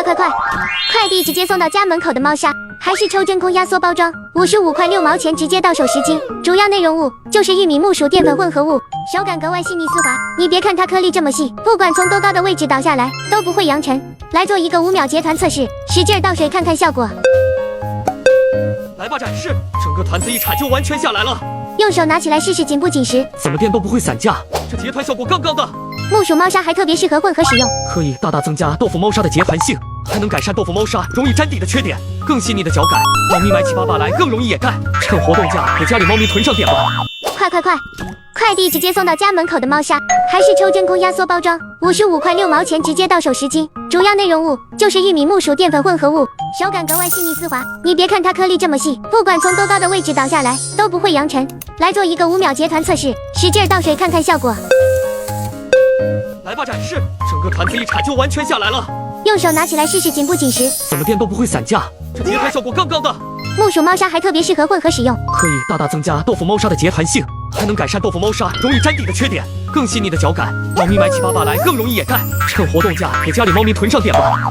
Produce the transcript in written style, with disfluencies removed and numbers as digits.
快！快递直接送到家门口的猫砂，还是抽真空压缩包装，55块6毛钱直接到手10斤。主要内容物就是玉米、木薯淀粉混合物，手感格外细腻丝滑。你别看它颗粒这么细，不管从多高的位置倒下来都不会扬尘。来做一个5秒结团测试，使劲倒水看看效果。来吧，展示！整个团子一铲就完全下来了。用手拿起来试试紧不紧实，怎么垫都不会散架，这结团效果杠杠的。木薯猫砂还特别适合混合使用，可以大大增加豆腐猫砂的结团性，还能改善豆腐猫砂容易粘底的缺点，更细腻的脚感，猫咪买起8把来更容易掩盖。趁活动价给家里猫咪囤上点吧！快！快递直接送到家门口的猫砂，还是抽真空压缩包装，55块6毛钱直接到手10斤。主要内容物就是玉米、木薯淀粉混合物，手感格外细腻丝滑。你别看它颗粒这么细，不管从多高的位置倒下来都不会扬尘。来做一个5秒结团测试，使劲倒水看看效果。来吧，展示！整个团子一铲就完全下来了。用手拿起来试试紧不紧实，怎么垫都不会散架，这结团效果杠杠的。木薯猫砂还特别适合混合使用，可以大大增加豆腐猫砂的结团性，还能改善豆腐猫砂容易粘底的缺点，更细腻的脚感，猫咪买起8把来更容易掩盖。趁活动价给家里猫咪囤上点吧！